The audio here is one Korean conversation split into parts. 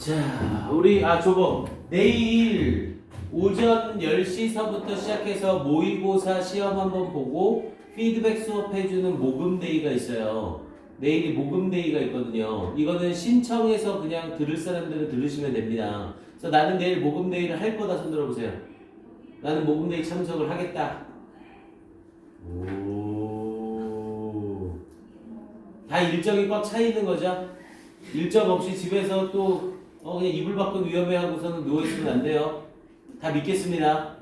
자, 우리 저거 내일 오전 10시서부터 시작해서 모의고사 시험 한번 보고 피드백 수업 해주는 모금데이가 있어요. 내일이 모금데이가 있거든요. 이거는 신청해서 그냥 들을 사람들은 들으시면 됩니다. 그래서 나는 내일 모금데이를 할 거다 손 들어보세요. 나는 모금데이 참석을 하겠다. 오. 다 일정이 꽉 차 있는 거죠? 일정 없이 집에서 또 그냥 이불 밖은 위험해하고서는 누워있으면 안 돼요. 다 믿겠습니다.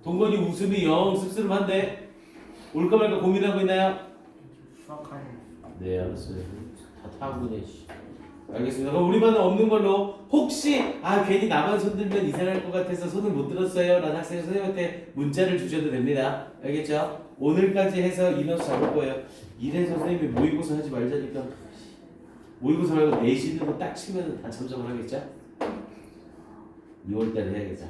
동건이 웃음이 영 씁쓸한데 올까 말까 고민하고 있나요? 수학하는 네, 알았어요. 다 타고네. 알겠습니다. 그럼 우리 반은 없는 걸로 혹시 괜히 나만 손 들면 이상할 것 같아서 손을 못 들었어요 라는 학생 선생님한테 문자를 주셔도 됩니다. 알겠죠? 오늘까지 해서 인원수 잡을 거예요. 이래서 선생님이 모의고사 하지 말자니까 모의고사 말고 내신으로 딱 치면 다 참석을 하겠죠? 2월달에 해야겠죠.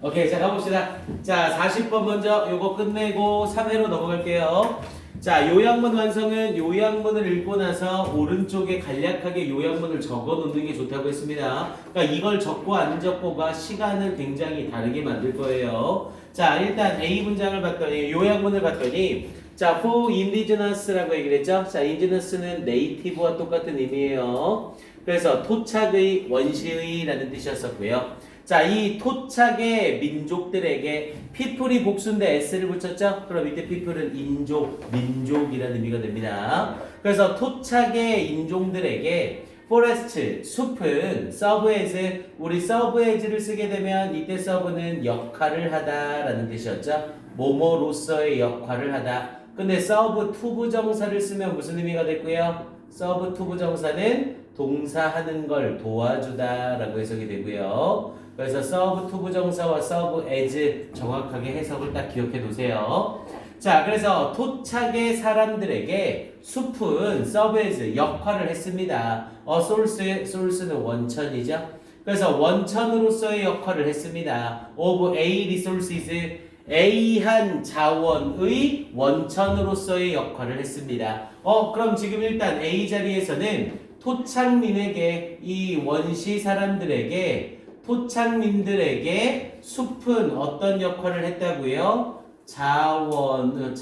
오케이, 자 가봅시다. 자 40번 먼저 요거 끝내고 3회로 넘어갈게요. 자 요약문 완성은 요약문을 읽고 나서 오른쪽에 간략하게 요약문을 적어 놓는 게 좋다고 했습니다. 그러니까 이걸 적고 안 적고가 시간을 굉장히 다르게 만들 거예요. 자 일단 A 문장을 봤더니 요약문을 봤더니 자 for indigenous라고 얘기를 했죠. 자 indigenous는 native와 똑같은 의미예요. 그래서 토착의 원시의라는 뜻이었었고요. 자, 이 토착의 민족들에게 people이 복수인데 s를 붙였죠? 그럼 이때 people은 인족, 민족이라는 의미가 됩니다. 그래서 토착의 인종들에게 forest, 숲은 serve as, 우리 serve as를 쓰게 되면 이때 serve는 역할을 하다라는 뜻이었죠? 뭐뭐로서의 역할을 하다. 근데 serve to 부정사를 쓰면 무슨 의미가 됐고요? serve to 부정사는 동사하는 걸 도와주다라고 해석이 되고요. 그래서 serve to 부정사와 serve as 정확하게 해석을 딱 기억해 두세요. 자, 그래서 토착의 사람들에게 숲은 serve as 역할을 했습니다. source는 원천이죠. 그래서 원천으로서의 역할을 했습니다. of A resources A한 자원의 원천으로서의 역할을 했습니다. 그럼 지금 일단 A 자리에서는 토착민에게 이 원시 사람들에게 토착민들에게 숲은 어떤 역할을 했다고요? 자원의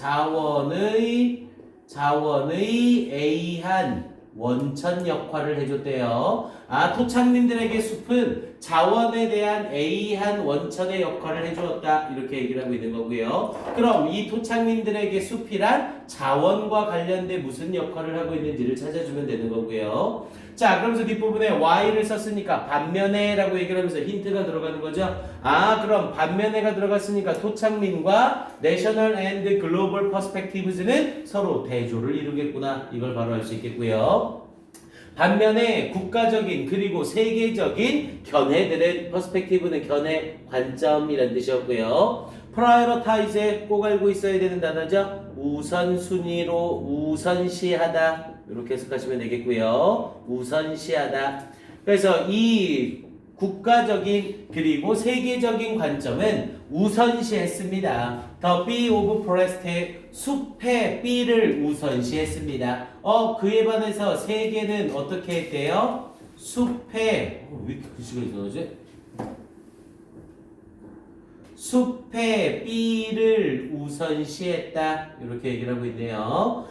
A한 원천 역할을 해줬대요. 토착민들에게 숲은 자원에 대한 A한 원천의 역할을 해주었다. 이렇게 얘기를 하고 있는 거고요. 그럼 이 토착민들에게 숲이란 자원과 관련된 무슨 역할을 하고 있는지를 찾아주면 되는 거고요. 자, 그러면서 뒷부분에 Y를 썼으니까 반면에 라고 얘기를 하면서 힌트가 들어가는 거죠. 그럼 반면에가 들어갔으니까 토착민과 National and Global Perspectives는 서로 대조를 이루겠구나. 이걸 바로 알 수 있겠고요. 반면에 국가적인 그리고 세계적인 견해들의 퍼스펙티브는 견해, 관점이라는 뜻이었고요. prioritize 꼭 알고 있어야 되는 단어죠. 우선순위로 우선시하다 이렇게 해석하시면 되겠고요. 우선시하다. 그래서 이 국가적인 그리고 세계적인 관점은 우선시했습니다. The B of Forest 숲의 B를 우선시했습니다. 그에 반해서 세계는 어떻게 했대요? 숲의 왜 이렇게 글씨가 이상하지? 숲의 B를 우선시했다. 이렇게 얘기를 하고 있네요.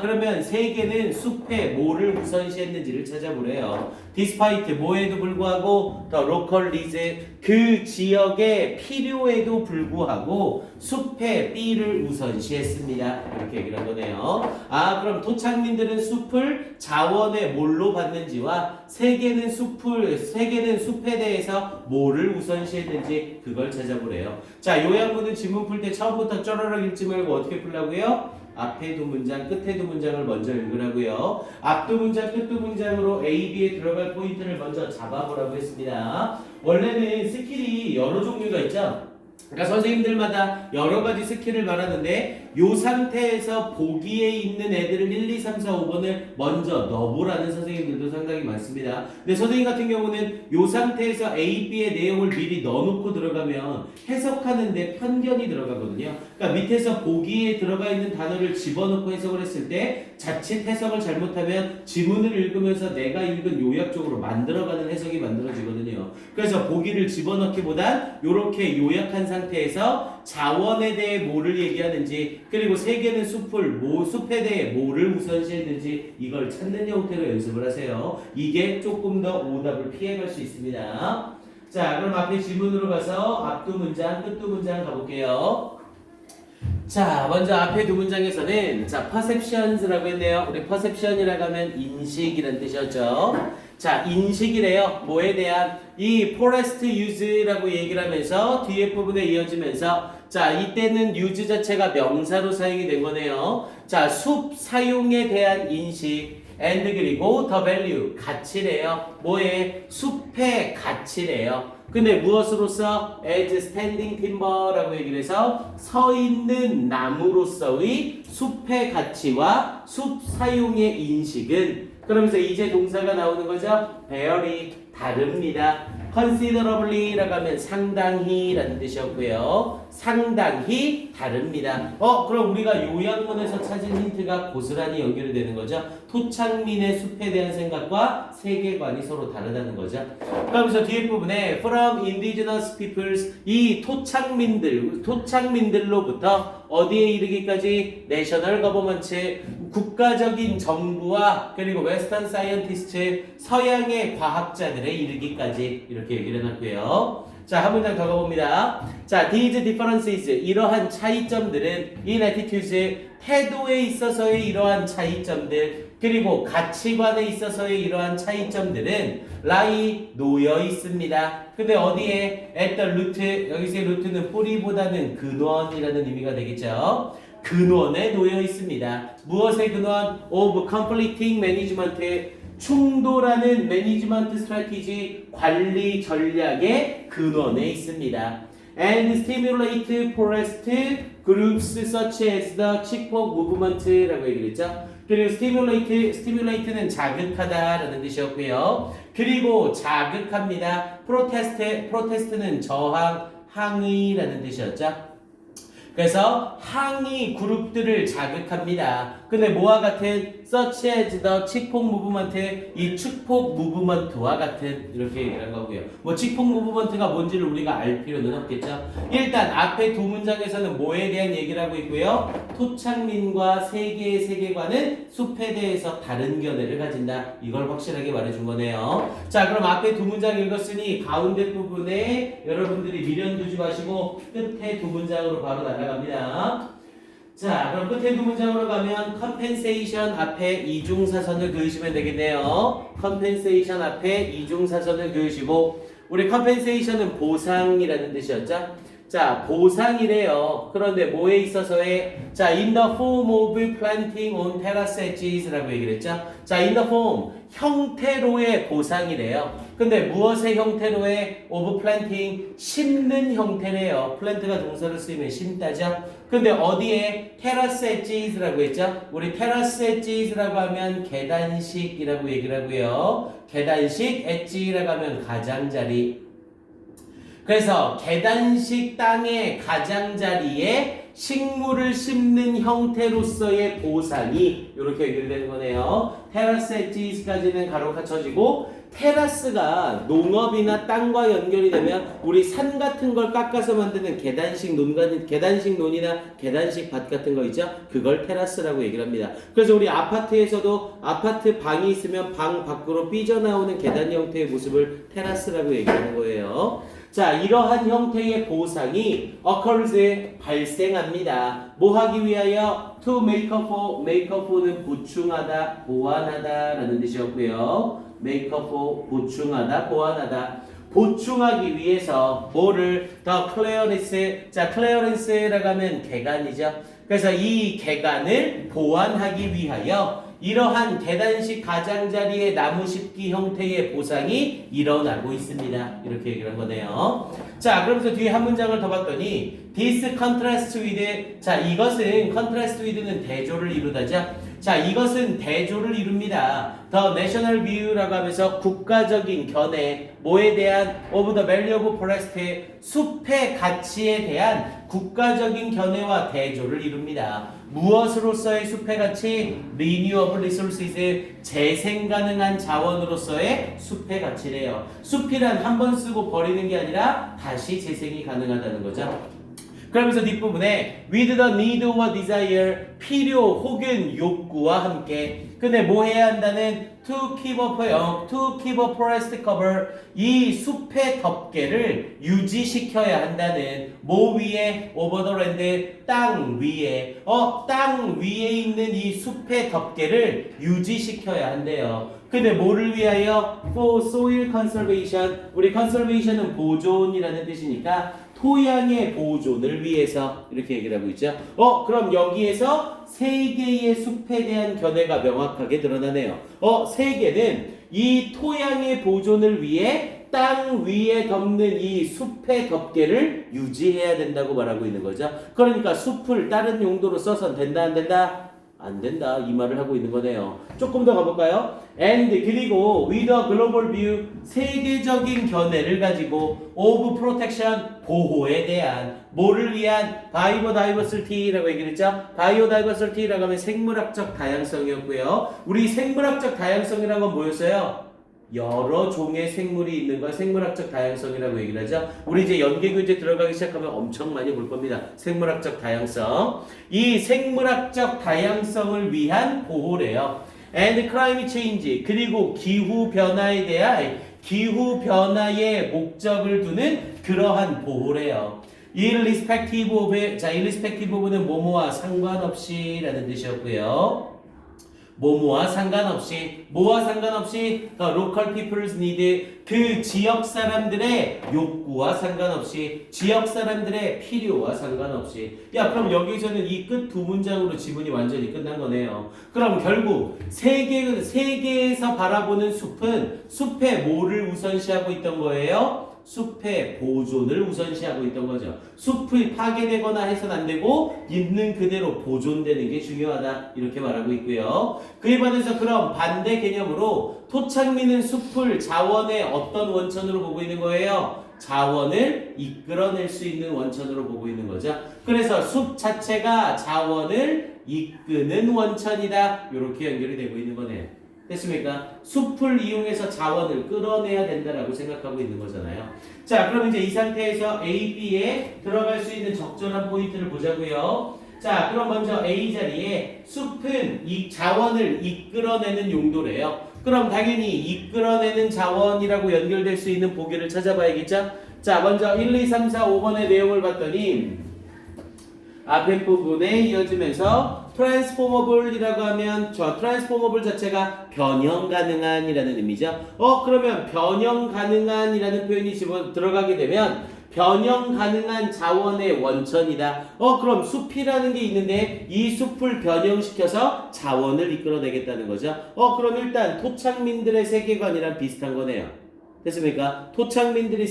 그러면 세계는 숲의 뭐를 우선시했는지를 찾아보래요. Despite 뭐에도 불구하고 the local needs 그 지역의 필요에도 불구하고 숲의 B를 우선시했습니다. 이렇게 얘기를 한 거네요. 그럼 토착민들은 숲을 자원의 뭘로 봤는지와 세계는 숲에 대해서 뭐를 우선시했는지 그걸 찾아보래요. 자, 요약문은 지문 풀 때 처음부터 쪼르륵 읽지 말고 어떻게 풀라고요? 앞에 두 문장, 끝에 두 문장을 먼저 읽으라고요. 앞두 문장, 끝두 문장으로 A, B에 들어갈 포인트를 먼저 잡아보라고 했습니다. 원래는 스킬이 여러 종류가 있죠. 그러니까 선생님들마다 여러 가지 스킬을 말하는데 이 상태에서 보기에 있는 애들을 1, 2, 3, 4, 5번을 먼저 넣어보라는 선생님들도 상당히 많습니다. 근데 선생님 같은 경우는 이 상태에서 A, B의 내용을 미리 넣어놓고 들어가면 해석하는데 편견이 들어가거든요. 그러니까 밑에서 보기에 들어가 있는 단어를 집어넣고 해석을 했을 때 자칫 해석을 잘못하면 지문을 읽으면서 내가 읽은 요약적으로 만들어가는 해석이 만들어지거든요. 그래서 보기를 집어넣기보단 이렇게 요약한 상태에서 자원에 대해 뭐를 얘기하는지 그리고 세계는 숲에 대해 뭐를 우선시했는지 이걸 찾는 형태로 연습을 하세요. 이게 조금 더 오답을 피해갈 수 있습니다. 자, 그럼 앞에 지문으로 가서 앞두 문장, 끝두 문장 가볼게요. 자, 먼저 앞에 두 문장에서는 자, perceptions라고 했네요. 우리 perception이라고 하면 인식이라는 뜻이었죠. 자, 인식이래요. 뭐에 대한 이 forest use라고 얘기를 하면서 뒤에 부분에 이어지면서 자, 이때는 use 자체가 명사로 사용이 된 거네요. 자, 숲 사용에 대한 인식 and 그리고 the value 가치래요. 뭐에? 숲의 가치래요. 근데 무엇으로서? as standing timber라고 얘기를 해서 서 있는 나무로서의 숲의 가치와 숲 사용의 인식은 그러면서 이제 동사가 나오는 거죠. very 다릅니다. considerably라고 하면 상당히 라는 뜻이었고요. 상당히 다릅니다. 그럼 우리가 요약문에서 찾은 힌트가 고스란히 연결이 되는 거죠. 토착민의 숲에 대한 생각과 세계관이 서로 다르다는 거죠. 그러면서 뒤에 부분에 from indigenous peoples 이 토착민들로부터 어디에 이르기까지 내셔널 거버먼트 국가적인 정부와 그리고 웨스턴 사이언티스트 서양의 과학자들에 이르기까지 이렇게 얘기를 해놨고요. 자, 한 문장 더 가봅니다. 자, these differences 이러한 차이점들은 in attitudes 태도에 있어서의 이러한 차이점들 그리고 가치관에 있어서의 이러한 차이점들은 lie 놓여 있습니다. 근데 어디에? at the root 여기서의 root는 뿌리보다는 근원이라는 의미가 되겠죠. 근원에 놓여 있습니다. 무엇의 근원? of conflicting management 충돌하는 매니지먼트 스트래티지 관리 전략의 근원에 있습니다. And stimulate forest groups such as the Chippewa movement라고 얘기했죠. 그리고 stimulate는 자극하다라는 뜻이었고요. 그리고 자극합니다. protest는 저항, 항의라는 뜻이었죠. 그래서 항의 그룹들을 자극합니다. 근데 뭐와 같은 such as the 축복 무브먼트 이 축복 무브먼트와 같은 이렇게 얘기를 한 거고요. 뭐 축복 무브먼트가 뭔지를 우리가 알 필요는 없겠죠. 일단 앞에 두 문장에서는 뭐에 대한 얘기를 하고 있고요. 토착민과 세계의 세계관은 숲에 대해서 다른 견해를 가진다. 이걸 확실하게 말해준 거네요. 자, 그럼 앞에 두 문장 읽었으니 가운데 부분에 여러분들이 미련 두지 마시고 끝에 두 문장으로 바로 날아갑니다. 자, 그럼 끝에 두 문장으로 가면 compensation 앞에 이중사선을 그으시면 되겠네요. compensation 앞에 이중사선을 그으시고 우리 compensation은 보상이라는 뜻이었죠. 자, 보상이래요. 그런데 뭐에 있어서의 자, in the form of planting on terrace edges라고 얘기를 했죠. 자, in the form 형태로의 보상이래요. 근데 무엇의 형태로의 of planting 심는 형태래요. plant가 동사를 쓰이면 심다죠. 근데 어디에 terrace edges라고 했죠. 우리 terrace edges라고 하면 계단식이라고 얘기를 하고요. 계단식 edge라고 하면 가장자리. 그래서 계단식 땅의 가장자리에 식물을 심는 형태로서의 보상이 이렇게 연결되는 거네요. 테라스 엣지까지는 가로 갇혀지고 테라스가 농업이나 땅과 연결이 되면 우리 산 같은 걸 깎아서 만드는 계단식 논이나 계단식 밭 같은 거 있죠? 그걸 테라스라고 얘기를 합니다. 그래서 우리 아파트에서도 아파트 방이 있으면 방 밖으로 삐져나오는 계단 형태의 모습을 테라스라고 얘기하는 거예요. 자, 이러한 형태의 보상이 occurs 발생합니다. 뭐 하기 위하여? to make up for, make up for는 보충하다, 보완하다 라는 뜻이었고요. make up for, 보충하다, 보완하다. 보충하기 위해서 뭐를? the clearance. 자, clearance라고 하면 개간이죠. 그래서 이 개간을 보완하기 위하여 이러한 계단식 가장자리의 나무 심기 형태의 보상이 일어나고 있습니다. 이렇게 얘기를 한 거네요. 자, 그러면서 뒤에 한 문장을 더 봤더니 this contrast with 자, 이것은 contrast with는 대조를 이루다죠. 자, 이것은 대조를 이룹니다. The national view라고 하면서 국가적인 견해, 뭐에 대한 of the value of forest, 숲의 가치에 대한 국가적인 견해와 대조를 이룹니다. 무엇으로서의 숲의 가치? Renewable resources, 재생 가능한 자원으로서의 숲의 가치래요. 숲이란 한 번 쓰고 버리는 게 아니라 다시 재생이 가능하다는 거죠. 그러면서 뒷부분에 with the need or desire, 필요 혹은 욕구와 함께. 근데 뭐 해야 한다는 to keep a forest cover, 이 숲의 덮개를 유지시켜야 한다는 뭐 위에 over the land, 땅 위에 땅 위에 있는 이 숲의 덮개를 유지시켜야 한대요. 근데 뭐를 위하여? For soil conservation, 우리 conservation은 보존이라는 뜻이니까 토양의 보존을 위해서 이렇게 얘기를 하고 있죠. 그럼 여기에서 세 개의 숲에 대한 견해가 명확하게 드러나네요. 세 개는 이 토양의 보존을 위해 땅 위에 덮는 이 숲의 덮개를 유지해야 된다고 말하고 있는 거죠. 그러니까 숲을 다른 용도로 써선 된다, 안 된다? 안 된다, 이 말을 하고 있는 거네요. 조금 더 가볼까요? And 그리고 with a global view, 세계적인 견해를 가지고 of protection, 보호에 대한, 뭐를 위한? biodiversity라고 얘기를 했죠. biodiversity라고 하면 생물학적 다양성이었고요. 우리 생물학적 다양성이라는 건 뭐였어요? 여러 종의 생물이 있는 걸 생물학적 다양성이라고 얘기를 하죠. 우리 이제 연계교재 들어가기 시작하면 엄청 많이 볼 겁니다. 생물학적 다양성. 이 생물학적 다양성을 위한 보호래요. And climate change, 그리고 기후 변화에 대한 기후 변화의 목적을 두는 그러한 보호래요. irrespective of, irrespective of는 뭐뭐와 상관없이라는 뜻이었고요. 뭐뭐와 상관없이, 뭐와 상관없이 the local people's need, 그 지역 사람들의 욕구와 상관없이, 지역 사람들의 필요와 상관없이. 야, 그럼 여기서는 이 끝 두 문장으로 지문이 완전히 끝난 거네요. 그럼 결국 세계에서 바라보는 숲은 숲의 뭐를 우선시하고 있던 거예요? 숲의 보존을 우선시하고 있던 거죠. 숲이 파괴되거나 해서는 안 되고 있는 그대로 보존되는 게 중요하다, 이렇게 말하고 있고요. 그에 반해서 그럼 반대 개념으로 토착민은 숲을 자원의 어떤 원천으로 보고 있는 거예요? 자원을 이끌어낼 수 있는 원천으로 보고 있는 거죠. 그래서 숲 자체가 자원을 이끄는 원천이다, 이렇게 연결이 되고 있는 거네요. 됐습니까? 숲을 이용해서 자원을 끌어내야 된다라고 생각하고 있는 거잖아요. 자, 그럼 이제 이 상태에서 A, B에 들어갈 수 있는 적절한 포인트를 보자고요. 자, 그럼 먼저 A 자리에 숲은 이 자원을 이끌어내는 용도래요. 그럼 당연히 이끌어내는 자원이라고 연결될 수 있는 보기를 찾아봐야겠죠? 자, 먼저 1, 2, 3, 4, 5번의 내용을 봤더니 앞에 부분에 이어지면서 transformable이라고 하면 저 transformable 자체가 변형 가능한이라는 의미죠. 그러면 변형 가능한이라는 표현이 집어 들어가게 되면 변형 가능한 자원의 원천이다. 그럼 숲이라는 게 있는데 이 숲을 변형시켜서 자원을 이끌어내겠다는 거죠. 그럼 일단 토착민들의 세계관이랑 비슷한 거네요. 됐습니까? 토착민들이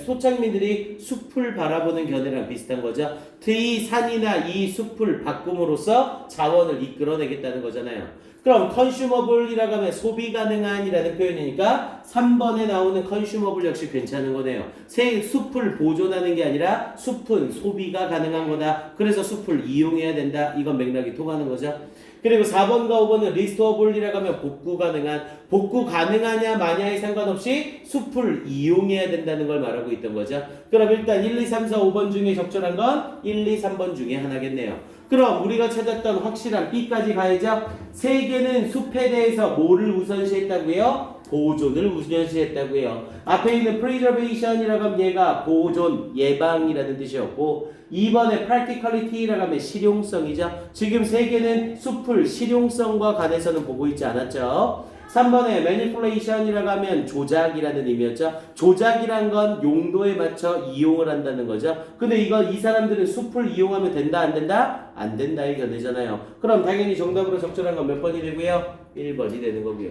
토착민들이 숲을 바라보는 견해랑 비슷한 거죠. 이 산이나 이 숲을 바꿈으로써 자원을 이끌어내겠다는 거잖아요. 그럼 consumable이라고 하면 소비 가능한이라는 표현이니까 3번에 나오는 consumable 역시 괜찮은 거네요. 숲을 보존하는 게 아니라 숲은 소비가 가능한 거다. 그래서 숲을 이용해야 된다. 이건 맥락이 통하는 거죠. 그리고 4번과 5번은 restoreable이라고 하면 복구 가능하냐 마냐에 상관없이 숲을 이용해야 된다는 걸 말하고 있던 거죠. 그럼 일단 1, 2, 3, 4, 5번 중에 적절한 건 1, 2, 3번 중에 하나겠네요. 그럼 우리가 찾았던 확실한 B까지 가야죠. 세 개는 숲에 대해서 뭐를 우선시했다고요? 보존을 우선시했다고요. 앞에 있는 preservation이라고 하면 얘가 보존, 예방이라는 뜻이었고 2번에 practicality라고 하면 실용성이죠. 지금 세 개는 숲을 실용성과 관해서는 보고 있지 않았죠. 3번에 manipulation이라고 하면 조작이라는 의미였죠. 조작이란 건 용도에 맞춰 이용을 한다는 거죠. 근데 이 사람들은 숲을 이용하면 된다, 안 된다? 안 된다의 견해잖아요. 그럼 당연히 정답으로 적절한 건 몇 번이 되고요? 1번이 되는 거고요.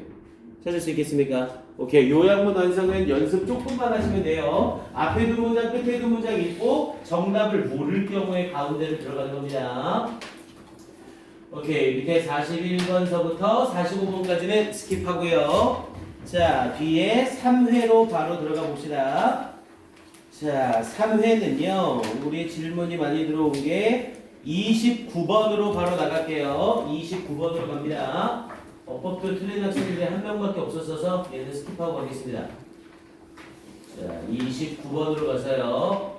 찾을 수 있겠습니까? 오케이. 요약문 완성은 연습 조금만 하시면 돼요. 앞에 두 문장, 끝에 두 문장 읽고 정답을 모를 경우에 가운데를 들어가는 겁니다. 오케이, 밑에 41번서부터 45번까지는 스킵하고요. 자, 뒤에 3회로 바로 들어가 봅시다. 자, 3회는요, 우리 질문이 많이 들어온 게 29번으로 바로 나갈게요. 29번으로 갑니다. 어법도 틀린 학생들이 한 명밖에 없었어서 얘는 스킵하고 가겠습니다. 자, 29번으로 가서요.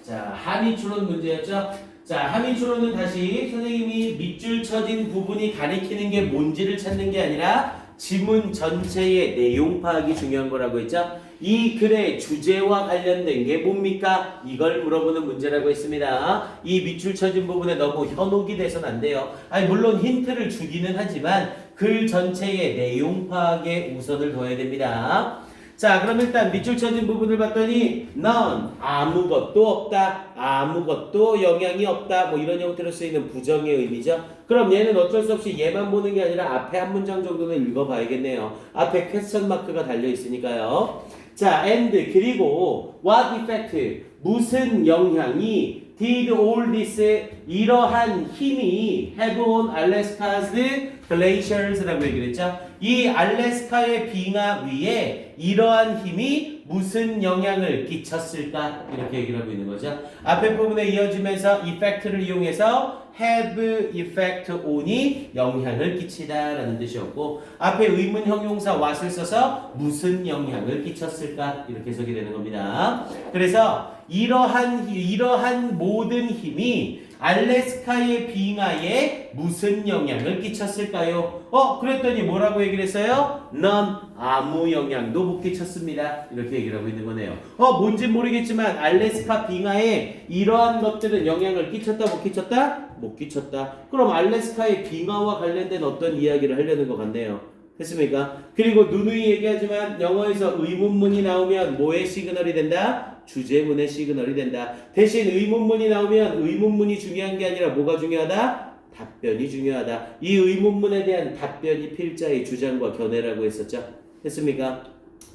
자, 함의추론 문제였죠? 자, 함의추론은 다시 선생님이 밑줄 쳐진 부분이 가리키는 게 뭔지를 찾는 게 아니라 지문 전체의 내용 파악이 중요한 거라고 했죠? 이 글의 주제와 관련된 게 뭡니까? 이걸 물어보는 문제라고 했습니다. 이 밑줄 쳐진 부분에 너무 현혹이 돼서는 안 돼요. 아니, 물론 힌트를 주기는 하지만 글 전체의 내용 파악에 우선을 둬야 됩니다. 자, 그럼 일단 밑줄 쳐진 부분을 봤더니 none, 아무것도 없다, 아무것도 영향이 없다, 뭐 이런 형태로 쓰이는 부정의 의미죠. 그럼 얘는 어쩔 수 없이 얘만 보는 게 아니라 앞에 한 문장 정도는 읽어봐야겠네요. 앞에 퀘스천 마크가 달려 있으니까요. 자, and 그리고 what effect, 무슨 영향이 did all this, 이러한 힘이 have on Alaska's glaciers라고 얘기를 했죠. 이 알래스카의 빙하 위에 이러한 힘이 무슨 영향을 끼쳤을까? 이렇게 얘기를 하고 있는 거죠. 앞에 부분에 이어지면서 effect를 이용해서 have effect on이 영향을 끼치다 라는 뜻이었고, 앞에 의문 형용사 what을 써서 무슨 영향을 끼쳤을까? 이렇게 해석이 되는 겁니다. 그래서 이러한 모든 힘이 알래스카의 빙하에 무슨 영향을 끼쳤을까요? 그랬더니 뭐라고 얘기를 했어요? None, 아무 영향도 못 끼쳤습니다. 이렇게 얘기를 하고 있는 거네요. 뭔진 모르겠지만 알래스카 빙하에 이러한 것들은 영향을 끼쳤다, 못 끼쳤다? 못 끼쳤다. 그럼 알래스카의 빙하와 관련된 어떤 이야기를 하려는 것 같네요. 됐습니까? 그리고 누누이 얘기하지만 영어에서 의문문이 나오면 뭐의 시그널이 된다? 주제문의 시그널이 된다. 대신 의문문이 나오면 의문문이 중요한 게 아니라 뭐가 중요하다? 답변이 중요하다. 이 의문문에 대한 답변이 필자의 주장과 견해라고 했었죠. 됐습니까?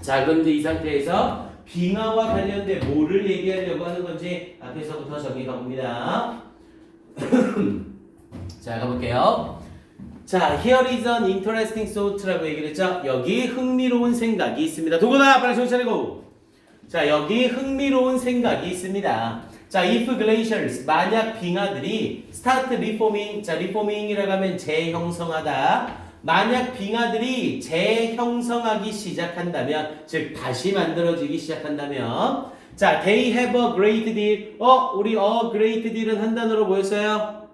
자, 그럼 이제 이 상태에서 빙하와 관련된 뭐를 얘기하려고 하는 건지 앞에서부터 정리해 봅니다. 자, 가볼게요. 자, here is an interesting thought라고 얘기를 했죠. 여기 흥미로운 생각이 있습니다. 도구나 빨리 정신 차리고. 자, 여기 흥미로운 생각이 있습니다. 자, if glaciers, 만약 빙하들이 start reforming, 자, reforming이라고 하면 재형성하다. 만약 빙하들이 재형성하기 시작한다면, 즉 다시 만들어지기 시작한다면, 자, they have a great deal. 우리 a great deal은 한 단어로 뭐였어요?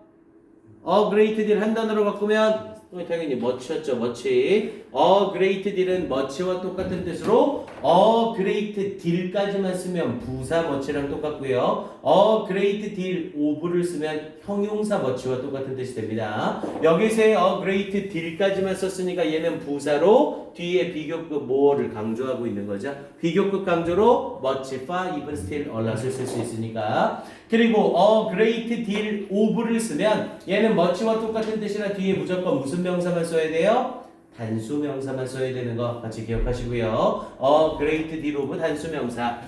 a great deal 한 단어로 바꾸면 당연히 much였죠. much. a great deal은 much와 똑같은 뜻으로 a great deal까지만 쓰면 부사 much랑 똑같고요. a great deal of를 쓰면 형용사 much와 똑같은 뜻이 됩니다. 여기서의 a great deal까지만 썼으니까 얘는 부사로 뒤에 비교급 more를 강조하고 있는 거죠. 비교급 강조로 much, far, even, still, a lot을 쓸 수 있으니까. 그리고 a great deal of를 쓰면 얘는 much와 똑같은 뜻이라 뒤에 무조건 무슨 명사만 써야 돼요? 단수 명사만 써야 되는 거 같이 기억하시고요. a great deal of 단수 명사.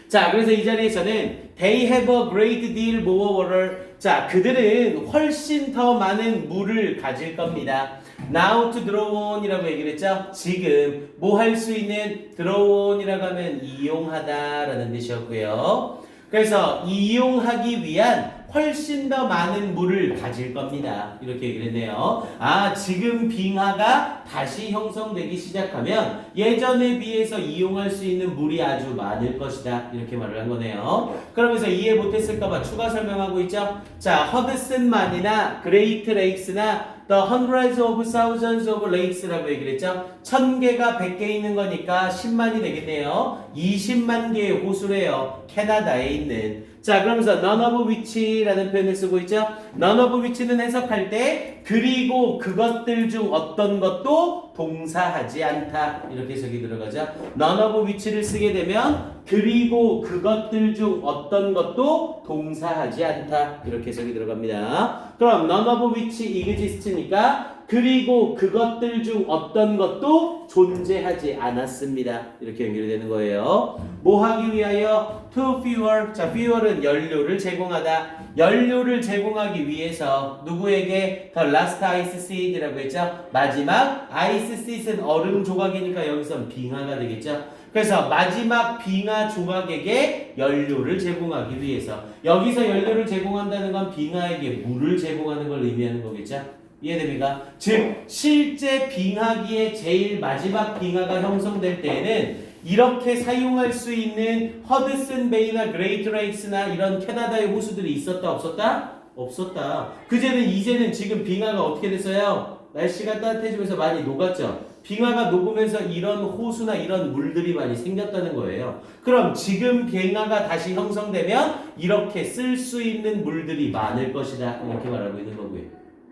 자, 그래서 이 자리에서는 they have a great deal more water. 자, 그들은 훨씬 더 많은 물을 가질 겁니다. Now to draw on 이라고 얘기를 했죠. 지금 뭐 할 수 있는 draw on 이라고 하면 이용하다 라는 뜻이었고요. 그래서 이용하기 위한 훨씬 더 많은 물을 가질 겁니다. 이렇게 얘기를 했네요. 지금 빙하가 다시 형성되기 시작하면 예전에 비해서 이용할 수 있는 물이 아주 많을 것이다. 이렇게 말을 한 거네요. 그러면서 이해 못했을까봐 추가 설명하고 있죠. 자, 허드슨만이나 그레이트 레이크스나 The hundreds of thousands of lakes라고 얘기를 했죠. 1000개가 100개 있는 거니까 10만이 되겠네요. 20만 개의 호수래요. 캐나다에 있는. 자, 그러면서 none of which라는 표현을 쓰고 있죠. none of which는 해석할 때 그리고 그것들 중 어떤 것도 동사하지 않다. 이렇게 해석이 들어가죠. none of which를 쓰게 되면 그리고 그것들 중 어떤 것도 동사하지 않다. 이렇게 해석이 들어갑니다. 그럼 none of which exist니까 그리고 그것들 중 어떤 것도 존재하지 않았습니다. 이렇게 연결이 되는 거예요. 뭐 하기 위하여? To fuel. 자, fuel은 연료를 제공하다. 연료를 제공하기 위해서 누구에게? The last ice sheet이라고 했죠. 마지막 ice sheet은 얼음 조각이니까 여기선 빙하가 되겠죠. 그래서 마지막 빙하 조각에게 연료를 제공하기 위해서, 여기서 연료를 제공한다는 건 빙하에게 물을 제공하는 걸 의미하는 거겠죠. 이해됩니까? 즉 실제 빙하기의 제일 마지막 빙하가 형성될 때에는 이렇게 사용할 수 있는 허드슨 베이나 그레이트 레이크스나 이런 캐나다의 호수들이 있었다 없었다? 없었다. 그제는 이제는 지금 빙하가 어떻게 됐어요? 날씨가 따뜻해지면서 많이 녹았죠. 빙하가 녹으면서 이런 호수나 이런 물들이 많이 생겼다는 거예요. 그럼 지금 빙하가 다시 형성되면 이렇게 쓸 수 있는 물들이 많을 것이다. 이렇게 말하고 있는 거고요.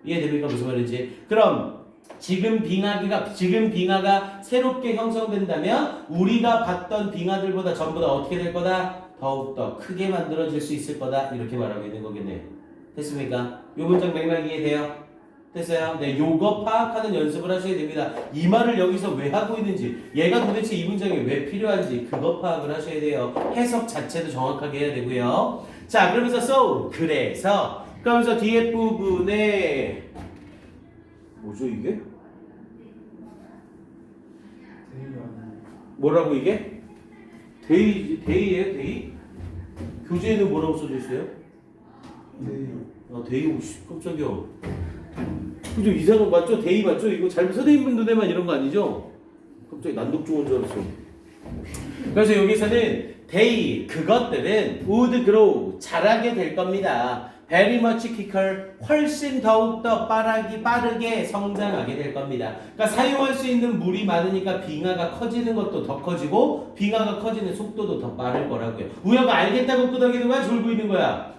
이해됩니까? 무슨 말인지. 그럼 지금 빙하가 새롭게 형성된다면 우리가 봤던 빙하들보다 전부 다 어떻게 될 거다? 더욱더 크게 만들어질 수 있을 거다. 이렇게 말하고 있는 거겠네요. 됐습니까? 요 문장 맥락 이해돼요? 됐어요? 네, 요거 파악하는 연습을 하셔야 됩니다. 이 말을 여기서 왜 하고 있는지, 얘가 도대체 이 문장이 왜 필요한지 그거 파악을 하셔야 돼요. 해석 자체도 정확하게 해야 되고요. 자, 그러면서 so, 그래서 그러면서 뒤에 부분에 뭐죠 이게? 뭐라고 이게? 데이예요? 데이? 교재에는 뭐라고 써져 있어요? 데이. 깜짝이야. 그죠? 이상한 거 맞죠? 데이 맞죠? 이거 잘못 선생님 눈에만 이런 거 아니죠? 갑자기 난독증인 줄 알았어. 그래서 여기서는 데이, 그것들은 would grow, 자라게 될 겁니다. very much quicker, 훨씬 더욱더 빠르게 성장하게 될 겁니다. 그러니까 사용할 수 있는 물이 많으니까 빙하가 커지는 것도 더 커지고 빙하가 커지는 속도도 더 빠를 거라고요. 우여가 알겠다고 끄덕이는 거야? 졸고 있는 거야?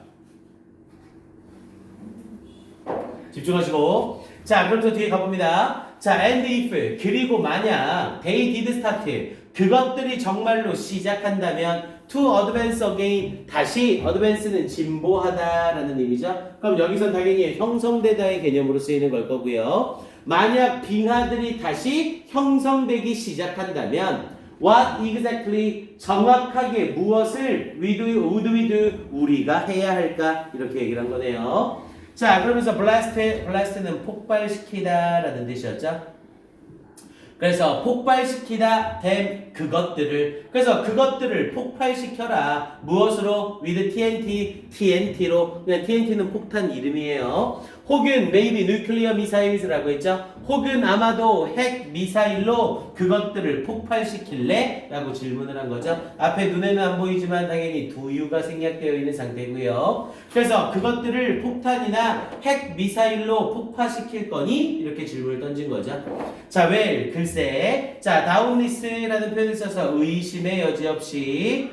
집중하시고. 자, 그럼 뒤에 가봅니다. 자, and if, 그리고 만약 they did start, 그것들이 정말로 시작한다면 to advance again, 다시 advance는 진보하다라는 의미죠. 그럼 여기선 당연히 형성되다의 개념으로 쓰이는 걸 거고요. 만약 빙하들이 다시 형성되기 시작한다면 what exactly, 정확하게 무엇을 would we do, 우리가 해야 할까? 이렇게 얘기를 한 거네요. 자, 그러면서 blast는 폭발시키다 라는 뜻이었죠. 그래서 폭발시키다 된 그것들을, 그래서 그것들을 폭발시켜라. 무엇으로? with TNT로. 그냥 TNT는 폭탄 이름이에요. 혹은 maybe nuclear missiles라고 했죠. 혹은 아마도 핵 미사일로 그것들을 폭발시킬래? 라고 질문을 한 거죠. 앞에 눈에는 안 보이지만 당연히 두유가 생략되어 있는 상태고요. 그래서 그것들을 폭탄이나 핵 미사일로 폭파시킬 거니? 이렇게 질문을 던진 거죠. 자, well, 글쎄. 자, doubtless라는 표현을 써서 의심의 여지 없이.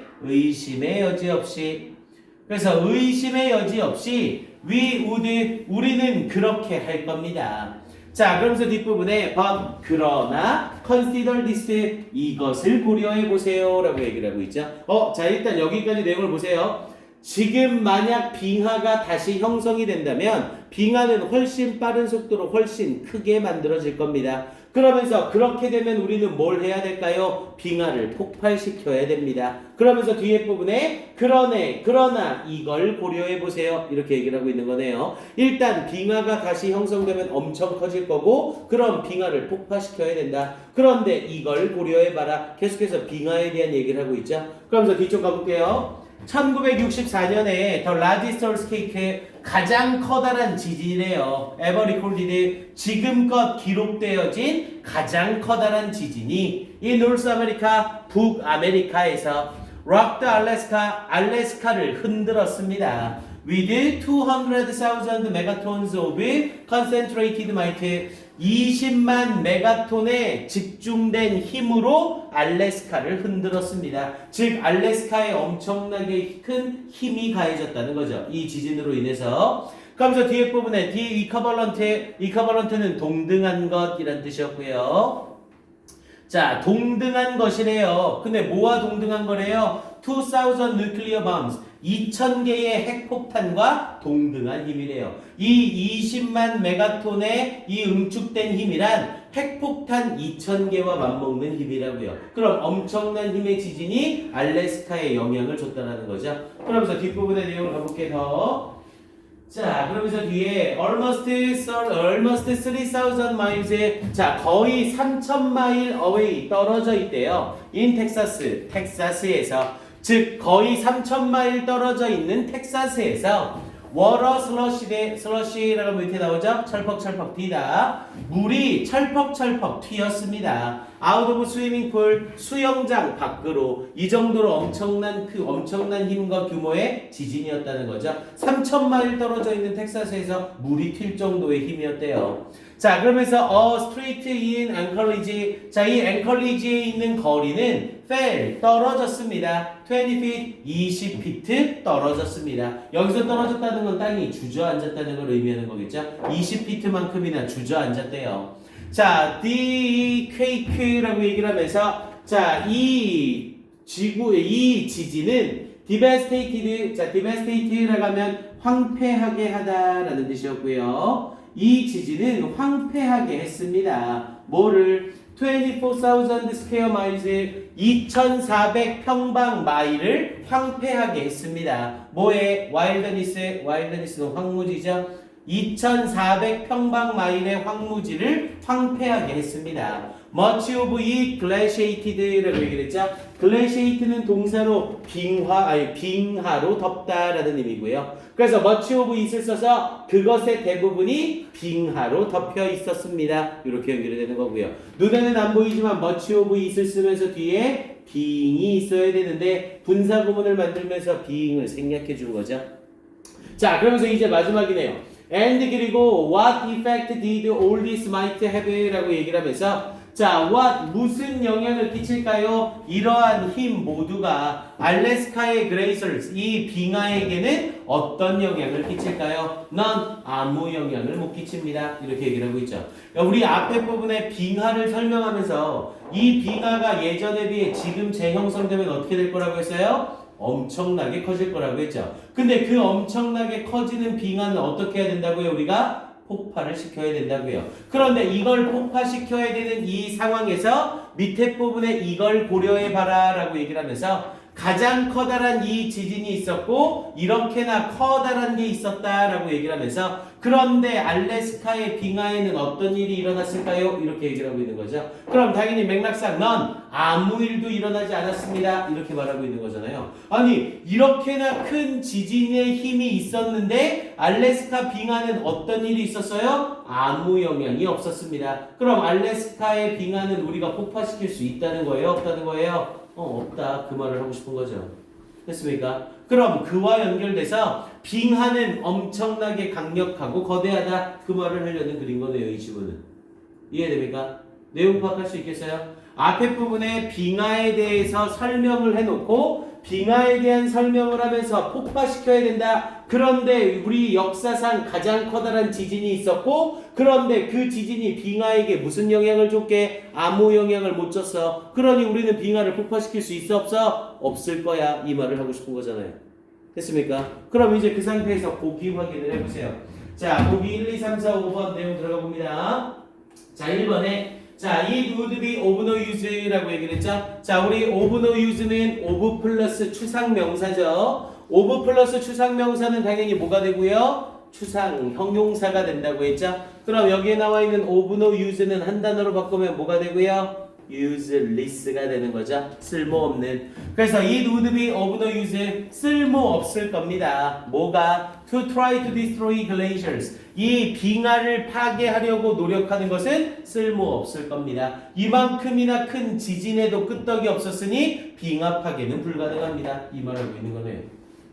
그래서 의심의 여지 없이 우리는 그렇게 할 겁니다. 자, 그러면서 뒷부분에 but, 그러나 consider this, 이것을 고려해 보세요 라고 얘기를 하고 있죠. 자, 일단 여기까지 내용을 보세요. 지금 만약 빙하가 다시 형성이 된다면 빙하는 훨씬 빠른 속도로 훨씬 크게 만들어질 겁니다. 그러면서 그렇게 되면 우리는 뭘 해야 될까요? 빙하를 폭발시켜야 됩니다. 그러면서 뒤에 부분에 그러나 이걸 고려해 보세요. 이렇게 얘기를 하고 있는 거네요. 일단 빙하가 다시 형성되면 엄청 커질 거고 그럼 빙하를 폭파시켜야 된다. 그런데 이걸 고려해 봐라. 계속해서 빙하에 대한 얘기를 하고 있죠. 그러면서 뒤쪽 가볼게요. 1964년에 The Largest Earthquake, 가장 커다란 지진이래요. Ever recorded, 지금껏 기록되어진 가장 커다란 지진이 이 노스 아메리카, 북아메리카에서 rocked Alaska, 알래스카를 흔들었습니다. With 200,000 megatons of concentrated might, 20만 메가톤의 집중된 힘으로 알래스카를 흔들었습니다. 즉 알래스카에 엄청나게 큰 힘이 가해졌다는 거죠. 이 지진으로 인해서. 그러면서 뒤에 부분에 이커벌런트는 동등한 것이란 뜻이었고요. 자, 동등한 것이래요. 근데 뭐와 동등한 거래요? 2000 nuclear bombs. 2000개의 핵폭탄과 동등한 힘이래요. 이 20만 메가톤의 이 응축된 힘이란 핵폭탄 2000개와 맞먹는 힘이라고요. 그럼 엄청난 힘의 지진이 알래스카에 영향을 줬다는 거죠. 그러면서 뒷부분의 내용을 가볼게요. 더. 자, 그러면서 뒤에 almost 3000 miles에 자, 거의 3000마일 away 떨어져 있대요. in 텍사스에서 즉 거의 3000마일 떨어져 있는 텍사스에서 워터 슬러시라고 밑에 나오죠? 철퍽철퍽 튀다. 물이 철퍽철퍽 튀었습니다. out of swimming pool 수영장 밖으로 이 정도로 엄청난 힘과 규모의 지진이었다는 거죠. 3000마일 떨어져 있는 텍사스에서 물이 튈 정도의 힘이었대요. 자, 그러면서 street in Anchorage. 자, 이 앵커리지에 있는 거리는 fell 떨어졌습니다. 20 feet 20피트 떨어졌습니다. 여기서 떨어졌다는 건 땅이 주저앉았다는 걸 의미하는 거겠죠. 20피트만큼이나 주저앉았대요. 자, the quake라고 얘기를 하면서 자, 이 지진은 devastated라고 하면 황폐하게 하다라는 뜻이었고요. 이 지진은 황폐하게 했습니다. 뭐를? 24,000 square miles 2,400평방 마일을 황폐하게 했습니다. 뭐에? 와일드니스는 황무지죠. 2,400평방 마일의 황무지를 황폐하게 했습니다. Much of it glaciated라고 얘기를 했죠. glaciate는 동사로 빙하로 덮다라는 의미고요. 그래서 much of it을 써서 그것의 대부분이 빙하로 덮여 있었습니다. 이렇게 연결이 되는 거고요. 눈에는 안 보이지만 much of it을 쓰면서 뒤에 being이 있어야 되는데 분사 구문을 만들면서 being을 생략해 준 거죠. 자, 그러면서 이제 마지막이네요. And 그리고 what effect did all this might have 라고 얘기를 하면서 자, 무슨 영향을 끼칠까요? 이러한 힘 모두가 알래스카의 그레이설스, 이 빙하에게는 어떤 영향을 끼칠까요? 아무 영향을 못 끼칩니다. 이렇게 얘기를 하고 있죠. 우리 앞에 부분에 빙하를 설명하면서 이 빙하가 예전에 비해 지금 재형성되면 어떻게 될 거라고 했어요? 엄청나게 커질 거라고 했죠. 근데 그 엄청나게 커지는 빙하는 어떻게 해야 된다고요? 우리가 폭발을 시켜야 된다고요. 그런데 이걸 폭파시켜야 되는 이 상황에서 밑에 부분에 이걸 고려해 봐라 라고 얘기를 하면서 가장 커다란 이 지진이 있었고 이렇게나 커다란 게 있었다라고 얘기를 하면서 그런데 알래스카의 빙하에는 어떤 일이 일어났을까요? 이렇게 얘기를 하고 있는 거죠. 그럼 당연히 맥락상 아무 일도 일어나지 않았습니다. 이렇게 말하고 있는 거잖아요. 아니 이렇게나 큰 지진의 힘이 있었는데 알래스카 빙하는 어떤 일이 있었어요? 아무 영향이 없었습니다. 그럼 알래스카의 빙하는 우리가 폭파시킬 수 있다는 거예요? 없다는 거예요? 없다. 그 말을 하고 싶은 거죠. 됐습니까? 그럼 그와 연결돼서 빙하는 엄청나게 강력하고 거대하다. 그 말을 하려는 그린 거네요. 이 지문은. 이해됩니까? 내용 파악할 수 있겠어요? 앞에 부분에 빙하에 대해서 설명을 해놓고 빙하에 대한 설명을 하면서 폭파시켜야 된다. 그런데 우리 역사상 가장 커다란 지진이 있었고 그런데 그 지진이 빙하에게 무슨 영향을 줬게? 아무 영향을 못 줬어. 그러니 우리는 빙하를 폭파시킬 수 있어 없어? 없을 거야. 이 말을 하고 싶은 거잖아요. 됐습니까? 그럼 이제 그 상태에서 보기 확인을 해보세요. 자, 보기 1, 2, 3, 4, 5번 내용 들어가 봅니다. 자, 1번에 자, it would be of no use라고 얘기를 했죠. 자, 우리 of no use는 of 플러스 추상명사죠. of 플러스 추상명사는 당연히 뭐가 되고요? 추상 형용사가 된다고 했죠. 그럼 여기에 나와 있는 of no use는 한 단어로 바꾸면 뭐가 되고요? useless가 되는 거죠. 쓸모없는. 그래서 it would be of no use 쓸모없을 겁니다. 뭐가? to try to destroy glaciers. 이 빙하를 파괴하려고 노력하는 것은 쓸모없을 겁니다. 이만큼이나 큰 지진에도 끄떡이 없었으니 빙하 파괴는 불가능합니다. 이 말을 하고 있는 거네요.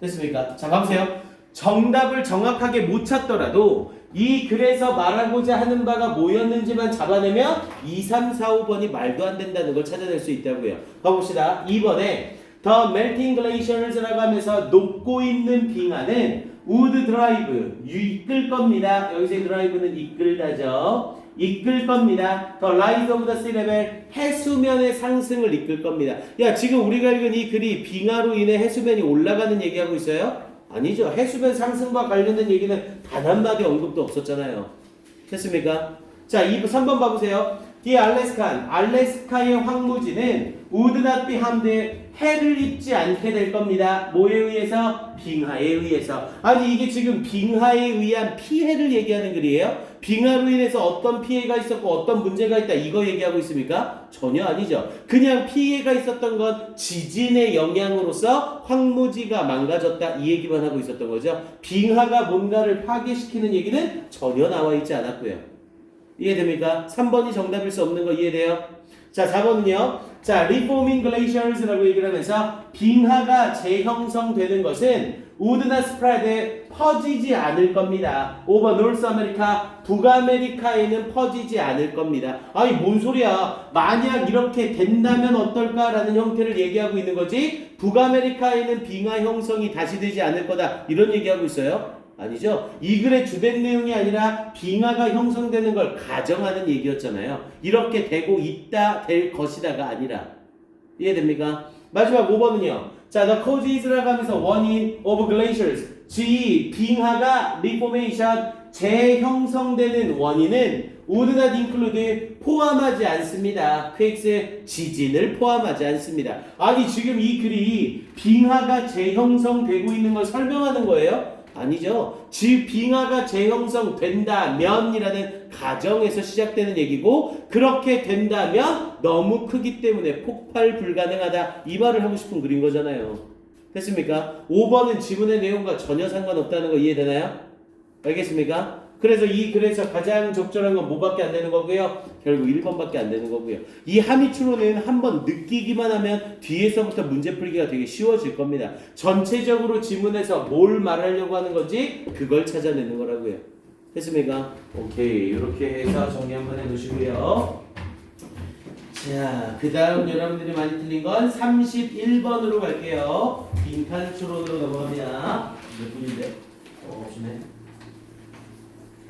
됐습니까? 자, 봐보세요. 정답을 정확하게 못 찾더라도 이 글에서 말하고자 하는 바가 뭐였는지만 잡아내면 2, 3, 4, 5번이 말도 안 된다는 걸 찾아낼 수 있다고요. 가봅시다. 2번에 The melting glaciers라고 하면서 녹고 있는 빙하는 would drive 이끌 겁니다. 여기서 drive는 이끌다죠. 이끌 겁니다. The rise of the sea level, 해수면의 상승을 이끌 겁니다. 야, 지금 우리가 읽은 이 글이 빙하로 인해 해수면이 올라가는 얘기하고 있어요? 아니죠. 해수면 상승과 관련된 얘기는 단 한마디 언급도 없었잖아요. 됐습니까? 자, 3번 봐보세요. The Alaskan, 알래스카의 황무지는 would not be harmed, 해를 입지 않게 될 겁니다. 뭐에 의해서? 빙하에 의해서. 아니, 이게 지금 빙하에 의한 피해를 얘기하는 글이에요? 빙하로 인해서 어떤 피해가 있었고 어떤 문제가 있다, 이거 얘기하고 있습니까? 전혀 아니죠. 그냥 피해가 있었던 건 지진의 영향으로서 황무지가 망가졌다, 이 얘기만 하고 있었던 거죠. 빙하가 뭔가를 파괴시키는 얘기는 전혀 나와 있지 않았고요. 이해됩니까? 3번이 정답일 수 없는 거 이해돼요? 자, 4번은요. 자, reforming glaciers라고 얘기를 하면서 빙하가 재형성되는 것은 would not spread, 퍼지지 않을 겁니다. over North America, 북아메리카에는 퍼지지 않을 겁니다. 아니, 뭔 소리야. 만약 이렇게 된다면 어떨까라는 형태를 얘기하고 있는 거지, 북아메리카에는 빙하 형성이 다시 되지 않을 거다, 이런 얘기하고 있어요? 아니죠. 이 글의 주된 내용이 아니라 빙하가 형성되는 걸 가정하는 얘기였잖아요. 이렇게 되고 있다, 될 것이다가 아니라. 이해됩니까? 마지막 5번은요. 자, the causes라고 하면서 원인 of glaciers, 빙하가 reformation, 재형성되는 원인은 would not include, 포함하지 않습니다. quakes, 지진을 포함하지 않습니다. 아니, 지금 이 글이 빙하가 재형성되고 있는 걸 설명하는 거예요? 아니죠. 빙하가 재형성된다면이라는 가정에서 시작되는 얘기고, 그렇게 된다면 너무 크기 때문에 폭발 불가능하다, 이 말을 하고 싶은 글인 거잖아요. 됐습니까? 5번은 지문의 내용과 전혀 상관없다는 거 이해되나요? 알겠습니까? 그래서 이 글에서 가장 적절한 건 뭐밖에 안 되는 거고요. 결국 1번밖에 안 되는 거고요. 이 함의추로는 한번 느끼기만 하면 뒤에서부터 문제 풀기가 되게 쉬워질 겁니다. 전체적으로 지문에서 뭘 말하려고 하는 건지 그걸 찾아내는 거라고요. 됐습니까? 오케이, 이렇게 해서 정리 한번 해놓으시고요. 자, 그 다음 여러분들이 많이 틀린 건 31번으로 갈게요. 빈칸 추론으로 넘어갑니다. 몇 분인데? 없네.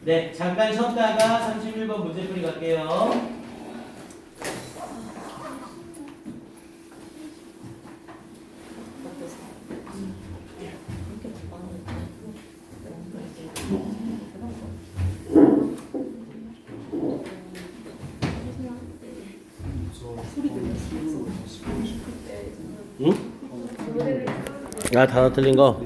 네, 잠깐 쉬었다가 31번 문제풀이 갈게요. 응? 아, 단어 틀린 거?